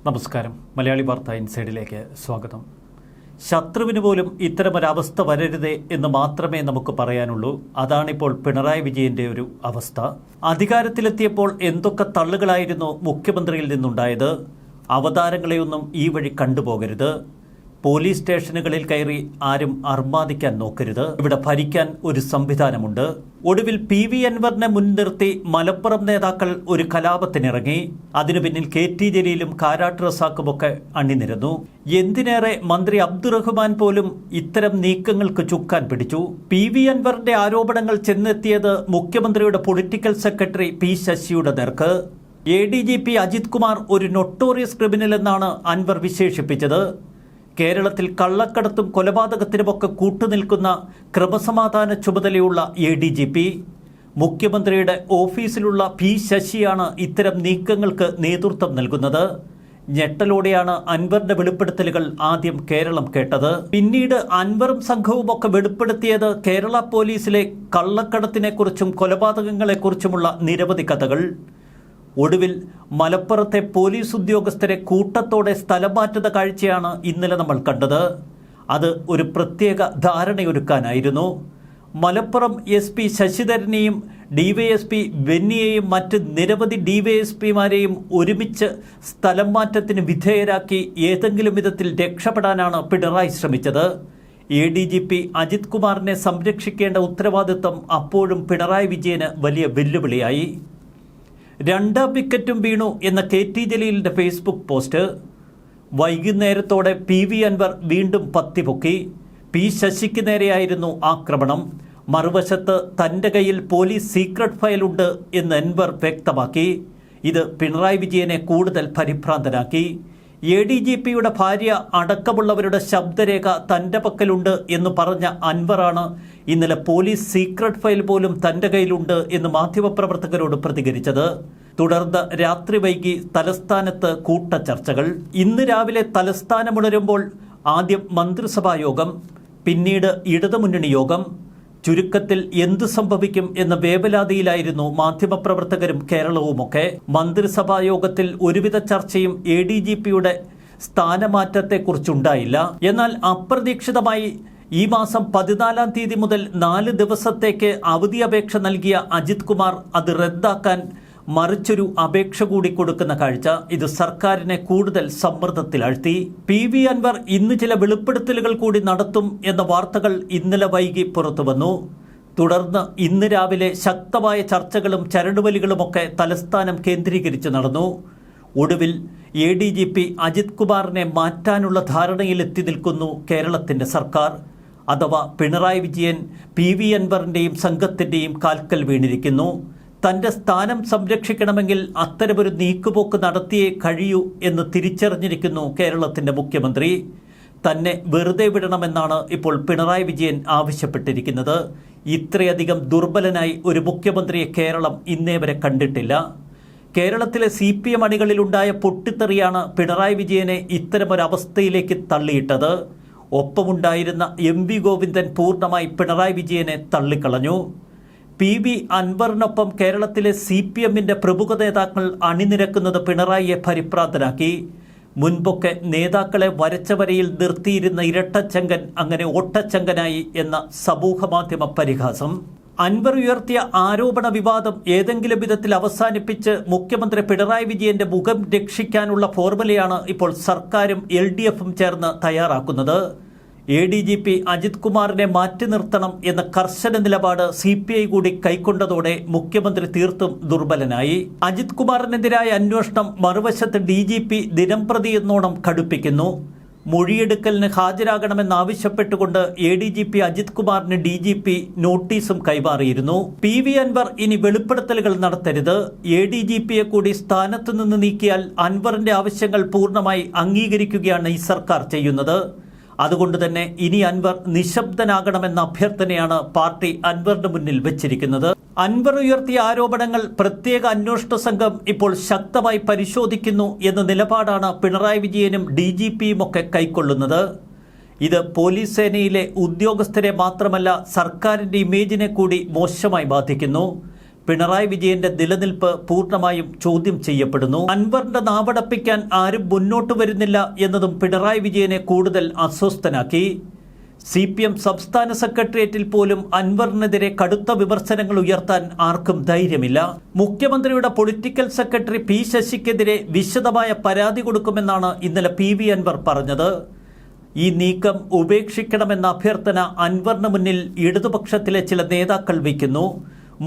നമസ്കാരം. മലയാളി വാർത്ത ഇൻസൈഡിലേക്ക് സ്വാഗതം. ശത്രുവിന് പോലും ഇത്തരമൊരവസ്ഥ വരരുതേ എന്ന് മാത്രമേ നമുക്ക് പറയാനുള്ളൂ. അതാണിപ്പോൾ പിണറായി വിജയന്റെ ഒരു അവസ്ഥ. അധികാരത്തിലെത്തിയപ്പോൾ എന്തൊക്കെ തള്ളുകളായിരുന്നു മുഖ്യമന്ത്രിയിൽ നിന്നുണ്ടായത്. അവതാരങ്ങളെയൊന്നും ഈ വഴി കണ്ടുപോകരുത്. പോലീസ് സ്റ്റേഷനുകളിൽ കയറി ആരും അർമാദിക്കാൻ നോക്കരുത്. ഇവിടെ ഭരിക്കാൻ ഒരു സംവിധാനമുണ്ട്. ഒടുവിൽ PV അൻവറിനെ മുൻനിർത്തി മലപ്പുറം നേതാക്കൾ ഒരു കലാപത്തിനിറങ്ങി. അതിനു പിന്നിൽ KT ജലീലും കാരാട്ട് റസാഖുമൊക്കെ അണിനിരന്നു. എന്തിനേറെ മന്ത്രി അബ്ദുറഹ്മാൻ പോലും ഇത്തരം നീക്കങ്ങൾക്ക് ചുക്കാൻ പിടിച്ചു. PV അൻവറിന്റെ ആരോപണങ്ങൾ ചെന്നെത്തിയത് മുഖ്യമന്ത്രിയുടെ പൊളിറ്റിക്കൽ സെക്രട്ടറി P ശശിയുടെ നേർക്ക്. ADGP അജിത് കുമാർ ഒരു നൊട്ടോറിയസ് ക്രിമിനൽ എന്നാണ് അൻവർ വിശേഷിപ്പിച്ചത്. കേരളത്തിൽ കള്ളക്കടത്തും കൊലപാതകത്തിനുമൊക്കെ കൂട്ടുനിൽക്കുന്ന ക്രമസമാധാന ചുമതലയുള്ള ADGP മുഖ്യമന്ത്രിയുടെ ഓഫീസിലുള്ള P ശശിയാണ് ഇത്തരം നീക്കങ്ങൾക്ക് നേതൃത്വം നൽകുന്നത്. ഞെട്ടലോടെയാണ് അൻവറിന്റെ വെളിപ്പെടുത്തലുകൾ ആദ്യം കേരളം കേട്ടത്. പിന്നീട് അൻവറും സംഘവുമൊക്കെ വെളിപ്പെടുത്തിയത് കേരള പോലീസിലെ കള്ളക്കടത്തിനെക്കുറിച്ചും കൊലപാതകങ്ങളെക്കുറിച്ചുമുള്ള നിരവധി കഥകൾ. ഒടുവിൽ മലപ്പുറത്തെ പോലീസ് ഉദ്യോഗസ്ഥരെ കൂട്ടത്തോടെ സ്ഥലം മാറ്റുന്ന കാഴ്ചയാണ് ഇന്നലെ നമ്മൾ കണ്ടത്. അത് ഒരു പ്രത്യേക ധാരണയൊരുക്കാനായിരുന്നു. മലപ്പുറം SP ശശിധരനെയും DYSP ബെന്നിയെയും മറ്റ് നിരവധി DYSPമാരെയും ഒരുമിച്ച് സ്ഥലം മാറ്റത്തിന് വിധേയരാക്കി ഏതെങ്കിലും വിധത്തിൽ രക്ഷപ്പെടാനാണ് പിണറായി ശ്രമിച്ചത്. ADGP അജിത് കുമാറിനെ സംരക്ഷിക്കേണ്ട ഉത്തരവാദിത്തം അപ്പോഴും പിണറായി വിജയന് വലിയ വെല്ലുവിളിയായി. 2 വിക്കറ്റും വീണു എന്ന KT ജലീലിന്റെ ഫേസ്ബുക്ക് പോസ്റ്റ്. വൈകുന്നേരത്തോടെ PV അൻവർ വീണ്ടും പത്തിപൊക്കി. P ശശിക്ക് നേരെയായിരുന്നു ആക്രമണം. മറുവശത്ത് തൻ്റെ കയ്യിൽ പോലീസ് സീക്രട്ട് ഫയലുണ്ട് എന്ന് അൻവർ വ്യക്തമാക്കി. ഇത് പിണറായി വിജയനെ കൂടുതൽ പരിഭ്രാന്തനാക്കി. ADGPയുടെ ഭാര്യ അടക്കമുള്ളവരുടെ ശബ്ദരേഖ തൻ്റെ പക്കലുണ്ട് എന്ന് പറഞ്ഞ അൻവറാണ് ഇന്നലെ പോലീസ് സീക്രട്ട് ഫയൽ പോലും തൻ്റെ കയ്യിലുണ്ട് എന്ന് മാധ്യമപ്രവർത്തകരോട് പ്രതികരിച്ചത്. തുടർന്ന് രാത്രി വൈകി തലസ്ഥാനത്ത് കൂട്ടച്ചർച്ചകൾ. ഇന്ന് രാവിലെ തലസ്ഥാനമുണരുമ്പോൾ ആദ്യം മന്ത്രിസഭാ യോഗം, പിന്നീട് ഇടതുമുന്നണി യോഗം. ചുരുക്കത്തിൽ എന്തു സംഭവിക്കും എന്ന വേവലാതിയിലായിരുന്നു മാധ്യമപ്രവർത്തകരും കേരളവുമൊക്കെ. മന്ത്രിസഭാ യോഗത്തിൽ ഒരുവിധ ചർച്ചയും ADGPയുടെ സ്ഥാനമാറ്റത്തെക്കുറിച്ചുണ്ടായില്ല. എന്നാൽ അപ്രതീക്ഷിതമായി ഈ മാസം 14-ാം തീയതി മുതൽ 4 ദിവസത്തേക്ക് അവധി അപേക്ഷ നൽകിയ അജിത് കുമാർ അത് റദ്ദാക്കാൻ മറിച്ചൊരു അപേക്ഷ കൂടി കൊടുക്കുന്ന കാഴ്ച ഇത് സർക്കാരിനെ കൂടുതൽ സമ്മർദ്ദത്തിലാഴ്ത്തി. PV അൻവർ ഇന്ന് ചില വെളിപ്പെടുത്തലുകൾ കൂടി നടത്തും എന്ന വാർത്തകൾ ഇന്നലെ വൈകി പുറത്തുവന്നു. തുടർന്ന് ഇന്ന് രാവിലെ ശക്തമായ ചർച്ചകളും ചരടുവലികളുമൊക്കെ തലസ്ഥാനം കേന്ദ്രീകരിച്ച് നടന്നു. ഒടുവിൽ ADGP അജിത് കുമാറിനെ മാറ്റാനുള്ള ധാരണയിലെത്തി നിൽക്കുന്നു കേരളത്തിൻ്റെ സർക്കാർ. അഥവാ പിണറായി വിജയൻ PV അൻവറിൻ്റെയും സംഘത്തിൻ്റെയും കാൽക്കൽ വീണിരിക്കുന്നു. തൻ്റെ സ്ഥാനം സംരക്ഷിക്കണമെങ്കിൽ അത്തരമൊരു നീക്കുപോക്ക് നടത്തിയേ കഴിയൂ എന്ന് തിരിച്ചറിഞ്ഞിരിക്കുന്നു കേരളത്തിൻ്റെ മുഖ്യമന്ത്രി. തന്നെ വെറുതെ വിടണമെന്നാണ് ഇപ്പോൾ പിണറായി വിജയൻ ആവശ്യപ്പെട്ടിരിക്കുന്നത്. ഇത്രയധികം ദുർബലനായി ഒരു മുഖ്യമന്ത്രിയെ കേരളം ഇന്നേ വരെ കണ്ടിട്ടില്ല. കേരളത്തിലെ CPM അണികളിലുണ്ടായ പൊട്ടിത്തെറിയാണ് പിണറായി വിജയനെ ഇത്തരമൊരവസ്ഥയിലേക്ക് തള്ളിയിട്ടത്. ഒപ്പമുണ്ടായിരുന്ന MV ഗോവിന്ദൻ പൂർണ്ണമായി പിണറായി വിജയനെ തള്ളിക്കളഞ്ഞു. PV അൻവറിനൊപ്പം കേരളത്തിലെ CPMന്റെ പ്രമുഖ നേതാക്കൾ അണിനിരക്കുന്നത് പിണറായിയെ പരിഭ്രാന്തനാക്കി. മുൻപൊക്കെ നേതാക്കളെ വരച്ച വരയിൽ നിർത്തിയിരുന്ന ഇരട്ടച്ചങ്കൻ അങ്ങനെ ഓട്ടച്ചങ്കനായി എന്ന സമൂഹമാധ്യമ പരിഹാസം. അൻവർ ഉയർത്തിയ ആരോപണ വിവാദം ഏതെങ്കിലും വിധത്തിൽ അവസാനിപ്പിച്ച് മുഖ്യമന്ത്രി പിണറായി വിജയന്റെ മുഖം രക്ഷിക്കാനുള്ള ഫോർമുലയാണ് ഇപ്പോൾ സർക്കാരും LDFും ചേർന്ന് തയ്യാറാക്കുന്നത്. ADGP അജിത് കുമാറിനെ മാറ്റി നിർത്തണം എന്ന കർശന നിലപാട് CPI കൂടി കൈക്കൊണ്ടതോടെ മുഖ്യമന്ത്രി തീർത്തും ദുർബലനായി. അജിത് കുമാറിനെതിരായ അന്വേഷണം മറുവശത്ത് DGP ദിനംപ്രതി എന്നോണം കടുപ്പിക്കുന്നു. മൊഴിയെടുക്കലിന് ഹാജരാകണമെന്നാവശ്യപ്പെട്ടുകൊണ്ട് ADGP അജിത് കുമാറിന് DGP നോട്ടീസും കൈമാറിയിരുന്നു. PV അൻവർ ഇനി വെളിപ്പെടുത്തലുകൾ നടത്തരുത്. ADGPയെ കൂടി സ്ഥാനത്തു നിന്ന് നീക്കിയാൽ അൻവറിന്റെ ആവശ്യങ്ങൾ പൂർണ്ണമായി അംഗീകരിക്കുകയാണ് ഈ സർക്കാർ ചെയ്യുന്നത്. അതുകൊണ്ട് തന്നെ ഇനി അൻവർ നിശബ്ദനാകണമെന്ന അഭ്യർത്ഥനയാണ് പാർട്ടി അൻവറിന് മുന്നിൽ വെച്ചിരിക്കുന്നത്. അൻവർ ഉയർത്തിയ ആരോപണങ്ങൾ പ്രത്യേക അന്വേഷണ സംഘം ഇപ്പോൾ ശക്തമായി പരിശോധിക്കുന്നു എന്ന നിലപാടാണ് പിണറായി വിജയനും DGPയും ഒക്കെ കൈക്കൊള്ളുന്നത്. ഇത് പോലീസ് സേനയിലെ ഉദ്യോഗസ്ഥരെ മാത്രമല്ല സർക്കാരിൻ്റെ ഇമേജിനെ കൂടി മോശമായി ബാധിക്കുന്നു. പിണറായി വിജയന്റെ നിലനിൽപ്പ് പൂർണ്ണമായും ചോദ്യം ചെയ്യപ്പെടുന്നു. അൻവറിന്റെ നാവടപ്പിക്കാൻ ആരും മുന്നോട്ട് വരുന്നില്ല എന്നതും പിണറായി വിജയനെ കൂടുതൽ അസ്വസ്ഥനാക്കി. CPM സംസ്ഥാന സെക്രട്ടേറിയറ്റിൽ പോലും അൻവറിനെതിരെ കടുത്ത വിമർശനങ്ങൾ ഉയർത്താൻ ആർക്കും ധൈര്യമില്ല. മുഖ്യമന്ത്രിയുടെ പൊളിറ്റിക്കൽ സെക്രട്ടറി P ശശിക്കെതിരെ വിശദമായ പരാതി കൊടുക്കുമെന്നാണ് ഇന്നലെ PV അൻവർ പറഞ്ഞത്. ഈ നീക്കം ഉപേക്ഷിക്കണമെന്ന അഭ്യർത്ഥന അൻവറിന് മുന്നിൽ ഇടതുപക്ഷത്തിലെ ചില നേതാക്കൾ വയ്ക്കുന്നു.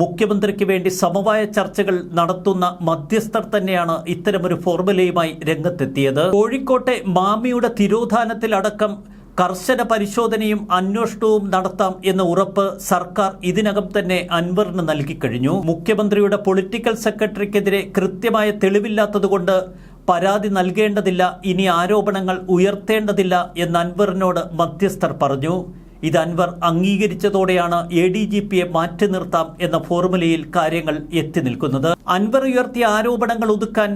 മുഖ്യമന്ത്രിക്ക് വേണ്ടി സമവായ ചർച്ചകൾ നടത്തുന്ന മധ്യസ്ഥർ തന്നെയാണ് ഇത്തരമൊരു ഫോർമുലയുമായി രംഗത്തെത്തിയത്. കോഴിക്കോട്ടെ മാമിയുടെ തിരോധാനത്തിലടക്കം കർശന പരിശോധനയും അന്വേഷണവും നടത്താം എന്ന ഉറപ്പ് സർക്കാർ ഇതിനകം തന്നെ അൻവറിന് നൽകിക്കഴിഞ്ഞു. മുഖ്യമന്ത്രിയുടെ പൊളിറ്റിക്കൽ സെക്രട്ടറിക്കെതിരെ കൃത്യമായ തെളിവില്ലാത്തതുകൊണ്ട് പരാതി നൽകേണ്ടതില്ല, ഇനി ആരോപണങ്ങൾ ഉയർത്തേണ്ടതില്ല എന്ന് അൻവറിനോട് മധ്യസ്ഥർ പറഞ്ഞു. ഇത് അൻവർ അംഗീകരിച്ചതോടെയാണ് ADGPയെ മാറ്റി നിർത്താം എന്ന ഫോർമുലയിൽ കാര്യങ്ങൾ എത്തി നിൽക്കുന്നത്. അൻവർ ഉയർത്തിയ ആരോപണങ്ങൾ ഒതുക്കാൻ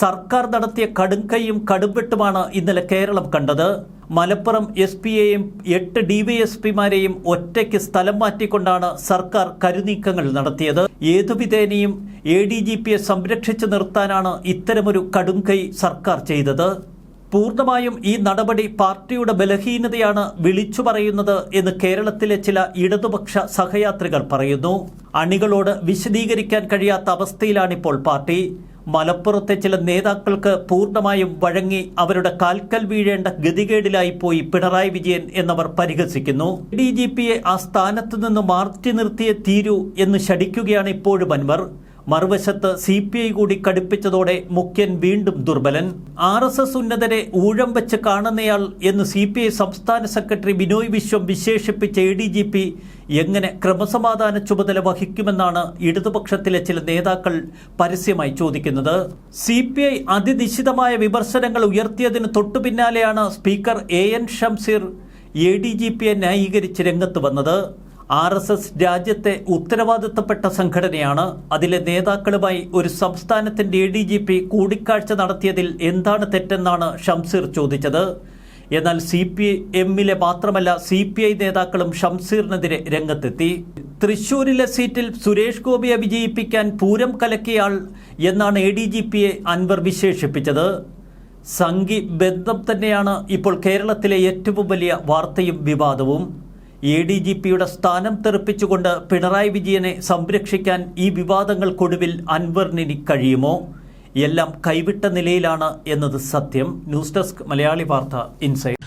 സർക്കാർ നടത്തിയ കടുംകൈയും കടുംവെട്ടുമാണ് ഇന്നലെ കേരളം കണ്ടത്. മലപ്പുറം SP-യെയും 8 DYSP-മാരെയും ഒറ്റയ്ക്ക് സ്ഥലം മാറ്റിക്കൊണ്ടാണ് സർക്കാർ കരുനീക്കങ്ങൾ നടത്തിയത്. ഏതുവിധേനയും ADGPയെ സംരക്ഷിച്ചു നിർത്താനാണ് ഇത്തരമൊരു കടുംകൈ സർക്കാർ ചെയ്തത്. പൂർണ്ണമായും ഈ നടപടി പാർട്ടിയുടെ ബലഹീനതയാണ് വിളിച്ചു പറയുന്നത് എന്ന് കേരളത്തിലെ ചില ഇടതുപക്ഷ സഹയാത്രികർ പറയുന്നു. അണികളോട് വിശദീകരിക്കാൻ കഴിയാത്ത അവസ്ഥയിലാണിപ്പോൾ പാർട്ടി. മലപ്പുറത്തെ ചില നേതാക്കൾക്ക് പൂർണ്ണമായും വഴങ്ങി അവരുടെ കാൽക്കൽ വീഴേണ്ട ഗതികേടിലായി പോയി പിണറായി വിജയൻ എന്നവർ പരിഹസിക്കുന്നു. ADGPയെ ആ സ്ഥാനത്ത് നിന്ന് മാറ്റി നിർത്തിയേ തീരൂ എന്ന് ശഠിക്കുകയാണ് ഇപ്പോഴും അൻവർ. മറുവശത്ത് CPI കൂടി കടുപ്പിച്ചതോടെ മുഖ്യൻ വീണ്ടും ദുർബലൻ. RSS ഉന്നതരെ ഊഴം വെച്ച് കാണുന്നയാൾ എന്ന് CPI സംസ്ഥാന സെക്രട്ടറി ബിനോയ് വിശ്വം വിശേഷിപ്പിച്ച ADGP എങ്ങനെ ക്രമസമാധാന ചുമതല വഹിക്കുമെന്നാണ് ഇടതുപക്ഷത്തിലെ ചില നേതാക്കൾ പരസ്യമായി ചോദിക്കുന്നത്. CPI അതിനിശിതമായ വിമർശനങ്ങൾ ഉയർത്തിയതിന് തൊട്ടുപിന്നാലെയാണ് സ്പീക്കർ AN ഷംസീർ ADGPയെ ന്യായീകരിച്ച് രംഗത്ത് വന്നത്. RSS രാജ്യത്തെ ഉത്തരവാദിത്തപ്പെട്ട സംഘടനയാണ്. അതിലെ നേതാക്കളുമായി ഒരു സംസ്ഥാനത്തിന്റെ ADGP കൂടിക്കാഴ്ച നടത്തിയതിൽ എന്താണ് തെറ്റെന്നാണ് ഷംസീർ ചോദിച്ചത്. എന്നാൽ CPM-ലെ മാത്രമല്ല CPI നേതാക്കളും ഷംസീറിനെതിരെ രംഗത്തെത്തി. തൃശൂരിലെ സീറ്റിൽ സുരേഷ് ഗോപിയെ വിജയിപ്പിക്കാൻ പൂരം കലക്കിയാൾ എന്നാണ് ADGPയെ അൻവർ വിശേഷിപ്പിച്ചത്. സംഘി ബന്ധം തന്നെയാണ് ഇപ്പോൾ കേരളത്തിലെ ഏറ്റവും വലിയ വാർത്തയും വിവാദവും. ADGPയുടെ സ്ഥാനം തെറിപ്പിച്ചുകൊണ്ട് പിണറായി വിജയനെ സംരക്ഷിക്കാൻ ഈ വിവാദങ്ങൾക്കൊടുവിൽ അൻവറിന് കഴിയുമോ? എല്ലാം കൈവിട്ട നിലയിലാണ് എന്നത് സത്യം. ന്യൂസ് ഡെസ്ക് മലയാളി വാർത്ത ഇൻസൈഡ്.